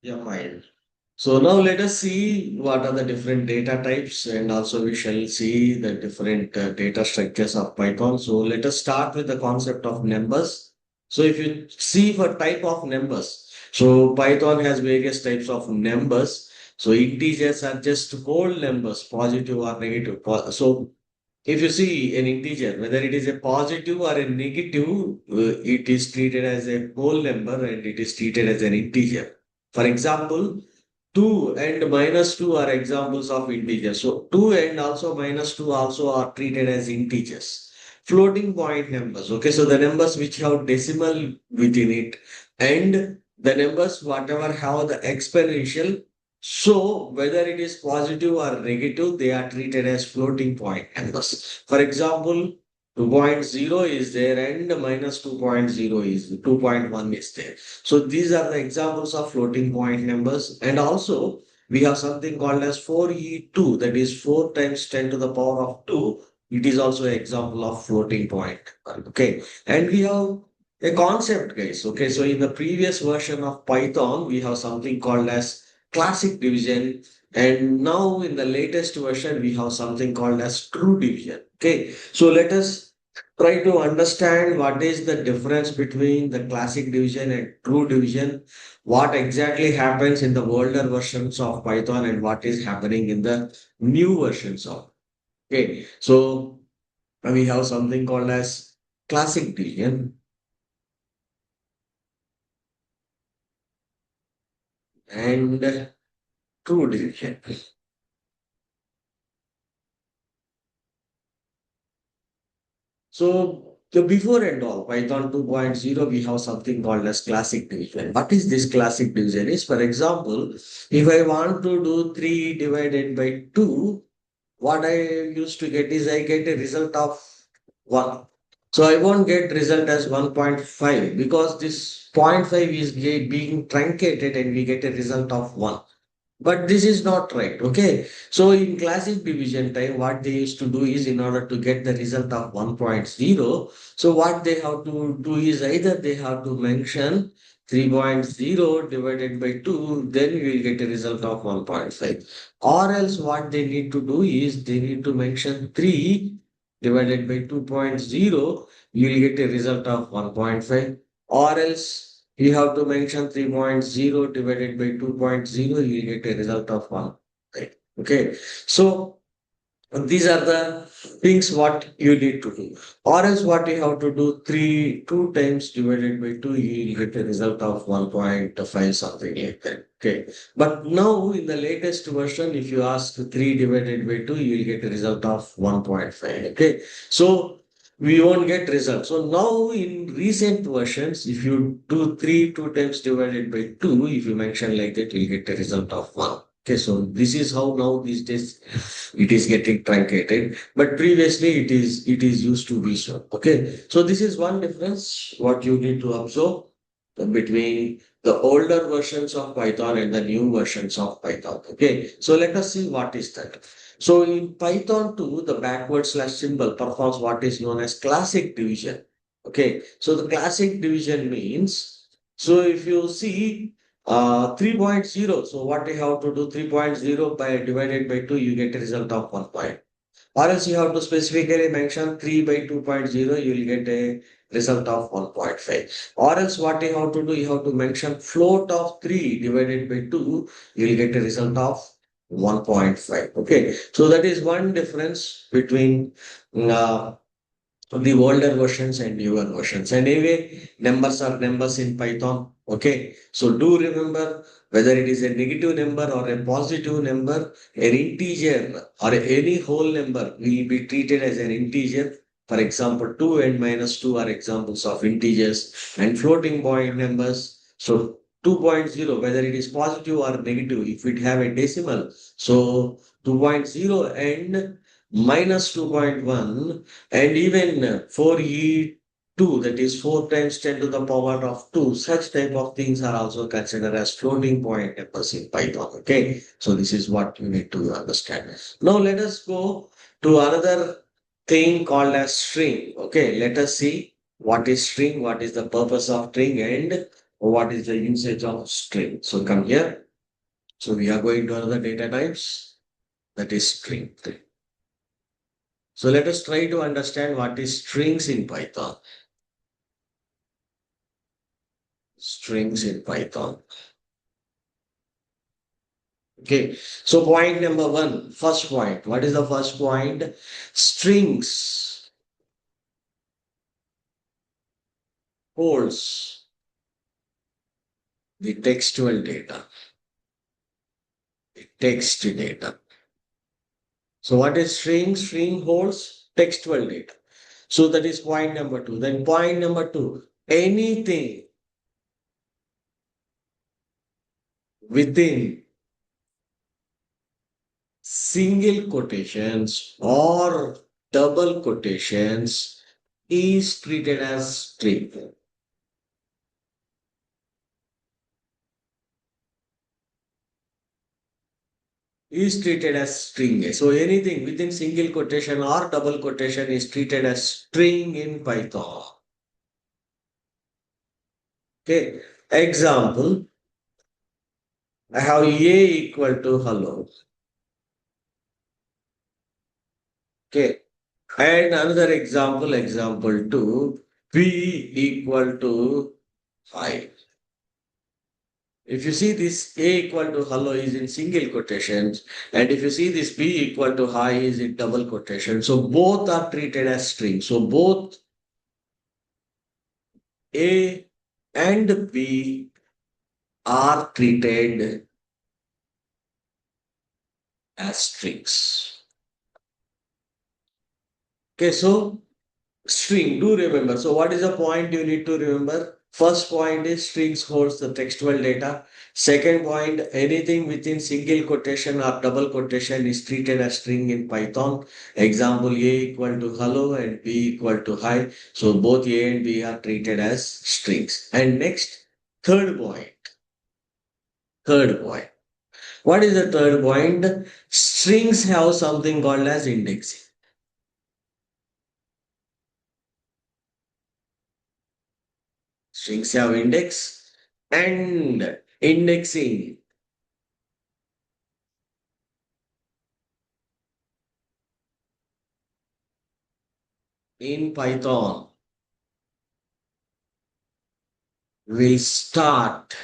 Yeah, fine. So now let us see what are the different data types, and also we shall see the different data structures of Python. So let us start with the concept of numbers. So if you see for type of numbers, so Python has various types of numbers. So integers are just whole numbers, positive or negative. So if you see an integer, whether it is a positive or a negative, it is treated as a whole number and it is treated as an integer. For example, 2 and minus 2 are examples of integers. So 2 and also minus 2 also are treated as integers. Floating point numbers. Okay, so the numbers which have decimal within it and the numbers whatever have the exponential, so whether it is positive or negative, they are treated as floating point numbers. For example, 2.0 is there and minus 2.0 is 2.1 is there. So these are the examples of floating point numbers. And also we have something called as 4e2, that is 4 times 10 to the power of 2. It is also an example of floating point. Okay. And we have a concept, guys. Okay. So in the previous version of Python, we have something called as classic division. And now in the latest version, we have something called as true division. Okay. So let us try to understand what is the difference between the classic division and true division, what exactly happens in the older versions of Python and what is happening in the new versions of. Okay, so we have something called as classic division and true division. So the before and all, Python 2.0, we have something called as classic division. What is this classic division? Is, for example, if I want to do 3 divided by 2, what I used to get is I get a result of 1. So I won't get result as 1.5 because this zero point 0.5 is being truncated and we get a result of 1. But this is not right. Okay. So in classic division time, what they used to do is in order to get the result of 1.0, so what they have to do is either they have to mention 3.0 divided by 2, then you will get a result of 1.5. Or else what they need to do is they need to mention 3 divided by 2.0, you will get a result of 1.5. Or else you have to mention 3.0 divided by 2.0, you will get a result of 1. Right? Okay. So these are the things what you need to do. Or else what you have to do, 2 times divided by 2, you will get a result of 1.5, something like that. Okay. But now in the latest version, if you ask 3 divided by 2, you will get a result of 1.5. Okay. So we won't get results. So now in recent versions, if you do 3 2 times divided by 2, if you mention like that, you'll get a result of 1. Okay, so this is how now these days it is getting truncated, but previously it is used to be so. Okay, so this is one difference what you need to observe between the older versions of Python and the new versions of Python. Okay, so let us see what is that. So in Python 2, the backward slash symbol performs what is known as classic division. Okay, so the classic division means, so if you see 3.0, so what you have to do, 3.0 by divided by 2, you get a result of 1 point. Or else you have to specifically mention 3 by 2.0, you will get a result of 1.5. Or else what you have to do, you have to mention float of 3 divided by 2, you will get a result of 1.5. Okay, so that is one difference between uh, the older versions and newer versions. And anyway, numbers are numbers in Python. Okay. So do remember whether it is a negative number or a positive number, an integer or any whole number will be treated as an integer. For example, 2 and minus 2 are examples of integers and floating point numbers. So 2.0, whether it is positive or negative, if it have a decimal, so 2.0 and minus 2.1 and even 4e2, that is 4 times 10 to the power of 2, such type of things are also considered as floating point numbers in Python. Okay, so this is what you need to understand. Now let us go to another thing called as string. Okay, let us see what is string, what is the purpose of string, and What is the usage of string? So come here. So we are going to another data types, that is string. So let us try to understand what is strings in Python. Strings in Python. Okay. So point number one, first point. What is the first point? Strings holds the textual data. The text data. So what is string? String holds textual data. So that is point number two. Then point number two, anything within single quotations or double quotations is treated as string. Is treated as string. So anything within single quotation or double quotation is treated as string in Python. Okay. Example, I have A equal to hello. Okay. And another example, example two, B equal to 5. If you see this A equal to hello is in single quotations, and if you see this B equal to hi is in double quotation, so both are treated as strings. So both A and B are treated as strings. Okay, so string, do remember. So what is the point you need to remember? First point is strings holds the textual data. Second point, anything within single quotation or double quotation is treated as string in Python. Example, A equal to hello and B equal to hi. So both A and B are treated as strings. And next, third point. Third point. What is the third point? Strings have something called as indexing. Strings have index and indexing in Python will start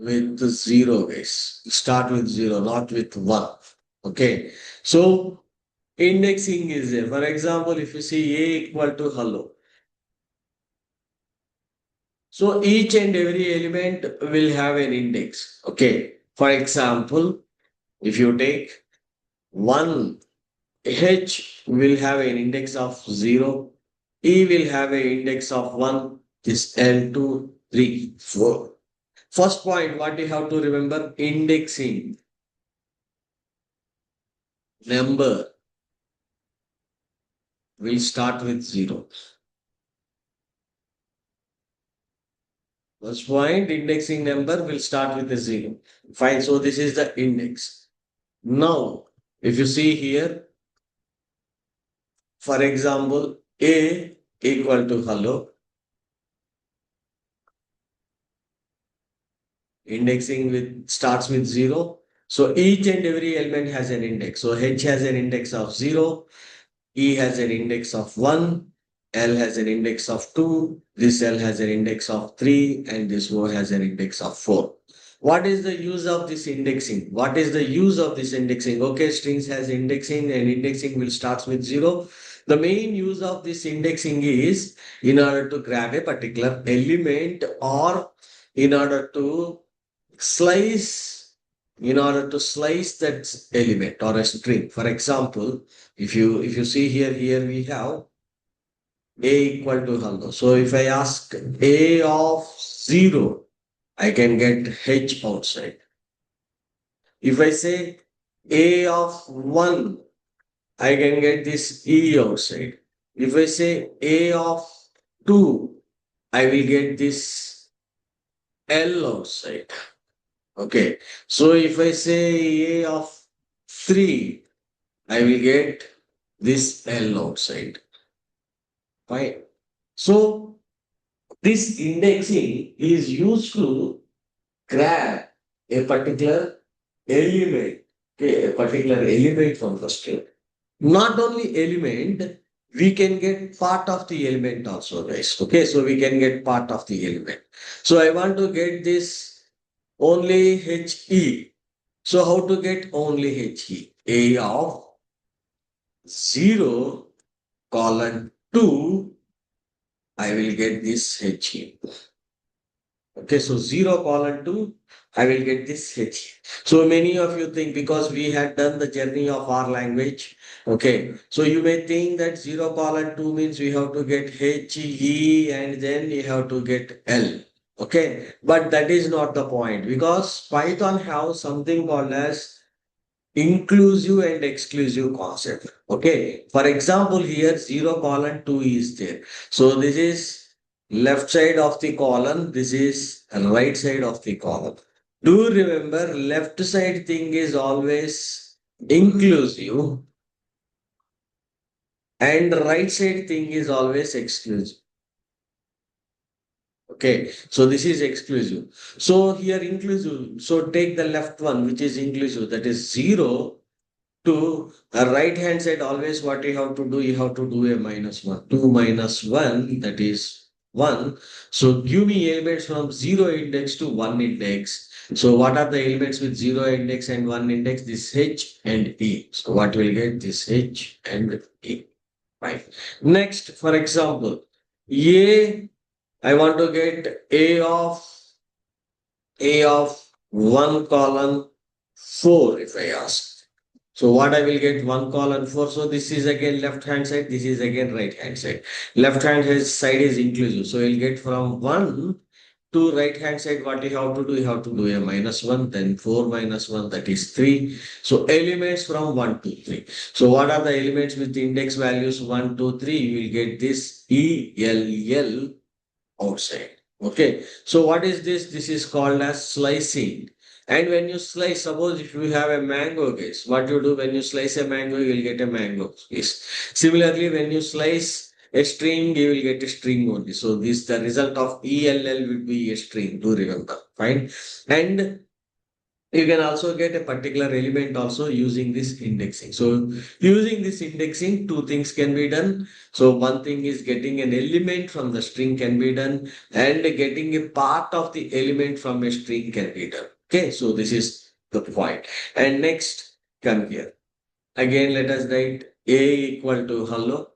with zero base. Start with zero, not with one. Okay. So indexing is there. For example, if you see A equal to hello. So each and every element will have an index. Okay. For example, if you take one H will have an index of 0, E will have an index of 1, this L, 2, 3, 4. First point, what you have to remember, indexing number will start with 0. First point, indexing number will start with a 0. Fine, so this is the index. Now, if you see here, for example, A equal to hello, indexing with starts with 0. So each and every element has an index. So H has an index of 0, E has an index of 1, L has an index of 2, this L has an index of 3, and this O has an index of 4. What is the use of this indexing? What is the use of this indexing? Okay, strings has indexing and indexing will start with 0. The main use of this indexing is in order to grab a particular element or in order to slice that element or a string. For example, if you see here we have a equal to hello. So if I ask a of 0, I can get h outside. If I say a of 1, I can get this e outside. If I say a of 2, I will get this l outside. Okay. So if I say A of 3, I will get this L outside. Fine. So this indexing is used to grab a particular element, okay, a particular element from the string. Not only element, we can get part of the element also, guys. Okay, so we can get part of the element. So I want to get this only HE. So how to get only HE? A of 0 colon 2, I will get this HE. Okay, so 0 colon 2, I will get this H. So many of you think because we had done the journey of our language, okay, so you may think that 0 colon 2 means we have to get H, E, and then you have to get L. Okay, but that is not the point because Python have something called as inclusive and exclusive concept. Okay. For example, here 0 colon 2 is there. So this is left side of the column. This is right side of the column. Do remember left side thing is always inclusive and right side thing is always exclusive. Okay, so this is exclusive. So here inclusive. So take the left one, which is inclusive, that is 0 to a right hand side. Always what you have to do, you have to do a minus 1. 2 minus 1, that is 1. So give me elements from 0 index to 1 index. So what are the elements with 0 index and 1 index? This H and E. So what will get? This H and E. Right. Next, for example, A, I want to get A of 1 column 4 if I ask. So what I will get 1 column 4. So this is again left hand side. This is again right hand side. Left hand side is inclusive. So you'll get from 1 to right hand side. What you have to do? You have to do a minus 1. Then 4 minus 1, that is 3. So elements from 1 to 3. So what are the elements with index values 1, 2, 3? You will get this ELL outside. Okay. So what is this? This is called as slicing. And when you slice, suppose if you have a mango, guys, what you do when you slice a mango, you will get a mango. Yes. Similarly, when you slice a string, you will get a string only. So this the result of ELL will be a string. Do remember. Fine. And you can also get a particular element also using this indexing. So using this indexing, two things can be done. So one thing is getting an element from the string can be done and getting a part of the element from a string can be done. Okay, so this is the point. And next, come here. Again, let us write A equal to hello.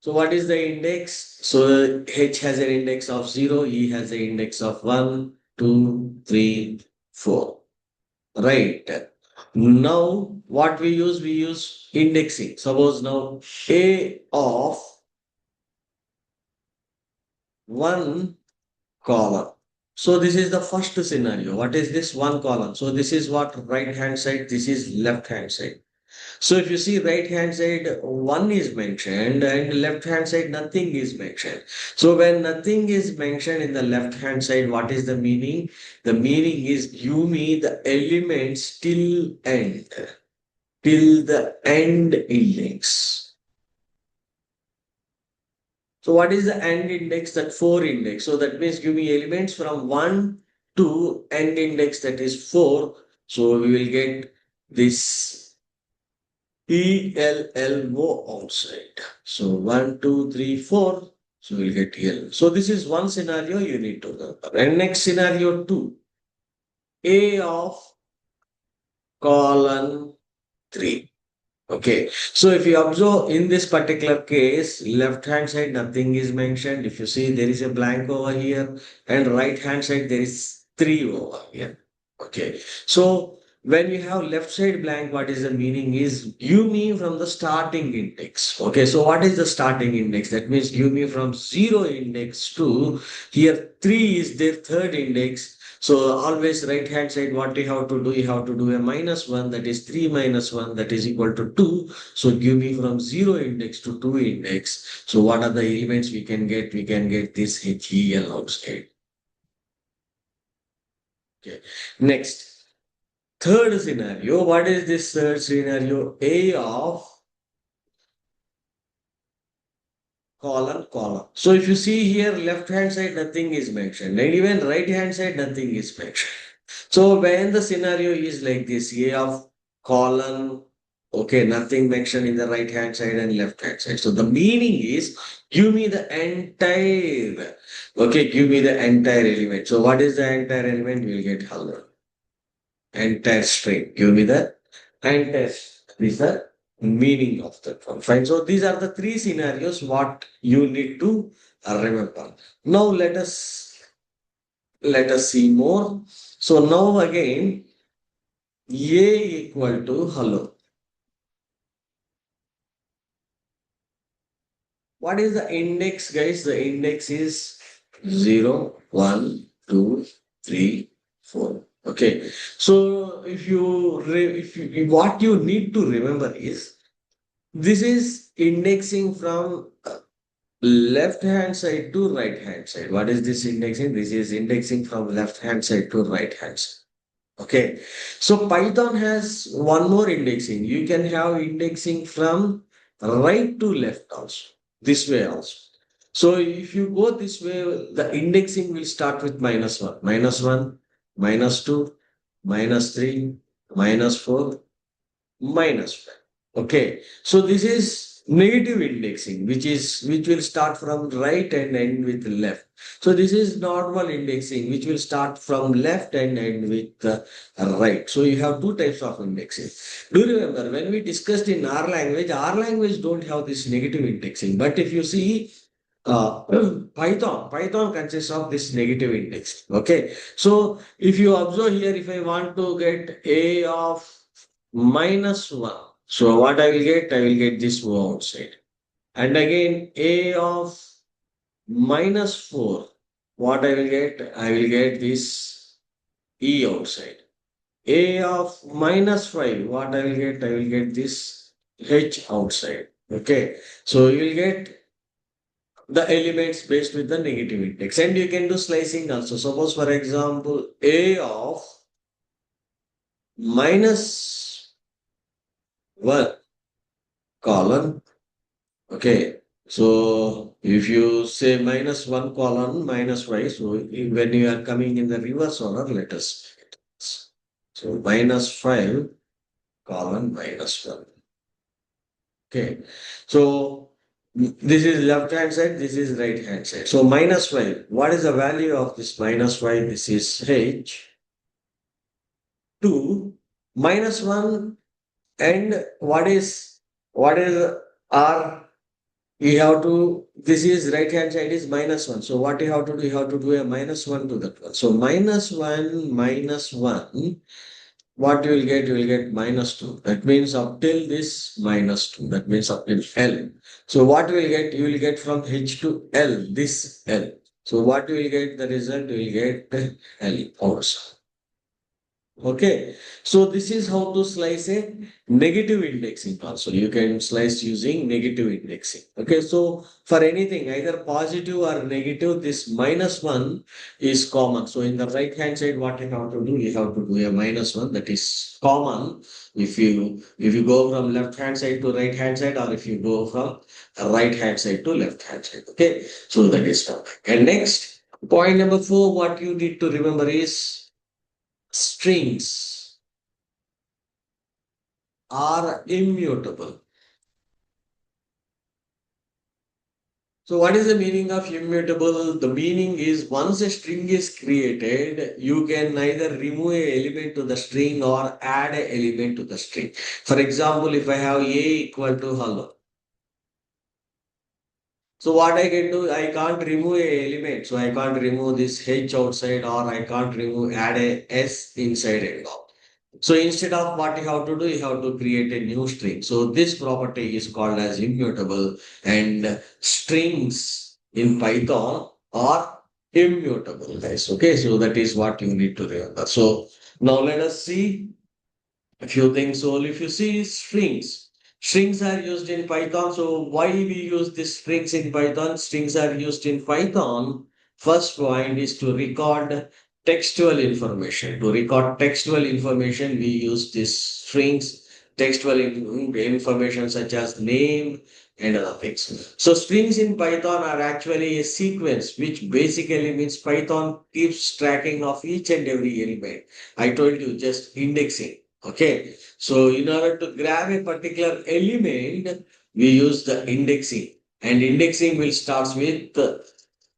So what is the index? So H has an index of 0, E has an index of 1, 2, 3, 4. Right. Now, what we use indexing. Suppose now A of 1 column. So this is the first scenario. What is this? 1 column. So this is what right hand side, this is left hand side. So if you see right hand side, 1 is mentioned and left hand side, nothing is mentioned. So when nothing is mentioned in the left hand side, what is the meaning? The meaning is give me the elements till the end index. So what is the end index? That 4 index. So that means give me elements from 1 to end index, that is 4. So we will get this ELLO outside. So 1, 2, 3, 4. So we'll get EL. So this is one scenario you need to know. And next scenario 2. A of colon 3. Okay, so if you observe in this particular case, left hand side nothing is mentioned. If you see there is a blank over here, and right hand side there is 3 over here. Okay, so when you have left side blank, what is the meaning is give me from the starting index. Okay, so what is the starting index? That means give me from 0 index to here 3 is their third index. So always right hand side, what you have to do, you have to do a minus 1, that is 3 minus 1, that is equal to 2. So give me from 0 index to 2 index. So what are the elements we can get? We can get this HEL outside. Okay. Next, third scenario. What is this third scenario? A of colon, colon. So if you see here, left hand side, nothing is mentioned, and even right hand side, nothing is mentioned. So when the scenario is like this, A of colon, okay, nothing mentioned in the right hand side and left hand side. So the meaning is, give me the entire, okay, give me the entire element. So what is the entire element? You will get hello. Entire string. Give me the entire. This is the meaning of that one. Fine. So these are the three scenarios what you need to remember. Now let us see more. So now again, A equal to hello. What is the index, guys? The index is 0, 1, 2, 3, 4. Okay. So if you what you need to remember is this is indexing from left hand side to right hand side. What is this indexing? This is indexing from left hand side to right hand side. Okay. So Python has one more indexing. You can have indexing from right to left also. This way also. So if you go this way, the indexing will start with -1, -1, -2, -3, -4, -5. Okay. So this is negative indexing, which will start from right and end with left. So this is normal indexing, which will start from left and end with right. So you have two types of indexing. Do remember when we discussed in our language don't have this negative indexing. But if you see uh, Python consists of this negative index. Okay. So if you observe here, if I want to get A of -1, so what I will get? I will get this O outside. And again, A of -4, what I will get? I will get this E outside. A of -5, what I will get? I will get this H outside. Okay. So you will get the elements based with the negative index. And you can do slicing also. Suppose, for example, A of -1 colon. Okay. So if you say -1 colon -5, so when you are coming in the reverse order, let us. So -5 colon -1. Okay. So this is left hand side, this is right hand side. So -5. What is the value of this -5? This is H. 2 -1, and what is R? You have to, this is right hand side is -1. So what you have to do? You have to do a -1 to that one. So -1 -1, what you will get? You will get -2. That means up till this -2. That means up till L. So what you will get? You will get from H to L, this L. So what you will get? The result you will get L also. Okay, so this is how to slice a negative indexing also. You can slice using negative indexing. Okay, so for anything, either positive or negative, this -1 is common. So in the right hand side, what you have to do? You have to do a -1 that is common. If you go from left hand side to right hand side, or if you go from right hand side to left hand side. Okay, so that is one. And next, point number 4, what you need to remember is strings are immutable. So, what is the meaning of immutable? The meaning is once a string is created, you can neither remove a element to the string or add a element to the string. For example, if I have A equal to hello. So what I can do, I can't remove a element. So I can't remove this H outside, or I can't remove add a S inside and all. So instead of what you have to do, you have to create a new string. So this property is called as immutable, and strings in Python are immutable, guys. Okay, so that is what you need to remember. So now let us see a few things. So if you see strings are used in Python. So why we use these strings in Python? Strings are used in Python. First point is to record textual information. To record textual information, we use these strings, textual information such as name, and other things. So strings in Python are actually a sequence, which basically means Python keeps tracking of each and every element. I told you just indexing. Okay. So in order to grab a particular element, we use the indexing. And indexing will start with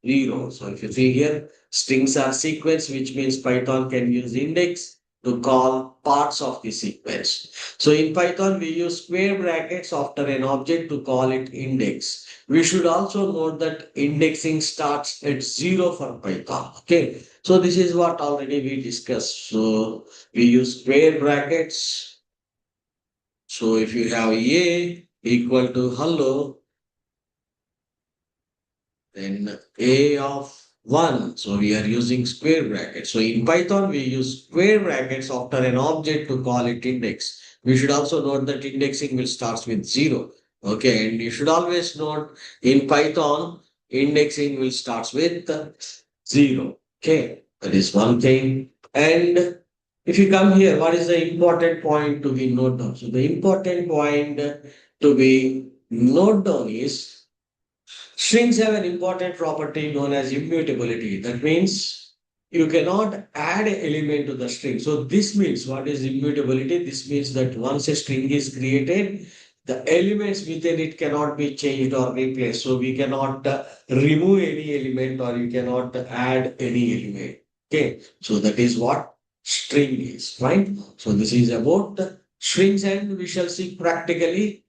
0. So if you see here, strings are sequence, which means Python can use index to call parts of the sequence. So in Python, we use square brackets after an object to call it index. We should also note that indexing starts at 0 for Python. Okay. So this is what already we discussed. So we use square brackets. So if you have A equal to hello, then A of 1. So we are using square brackets. So in Python, we use square brackets after an object to call it index. We should also note that indexing will start with 0. Okay, and you should always note in Python, indexing will start with 0. Okay, that is one thing. And if you come here, what is the important point to be noted down? So the important point to be noted down is strings have an important property known as immutability. That means you cannot add an element to the string. So this means what is immutability? This means that once a string is created, the elements within it cannot be changed or replaced. So we cannot remove any element or you cannot add any element. Okay. So that is what string is, right? So this is about strings and we shall see practically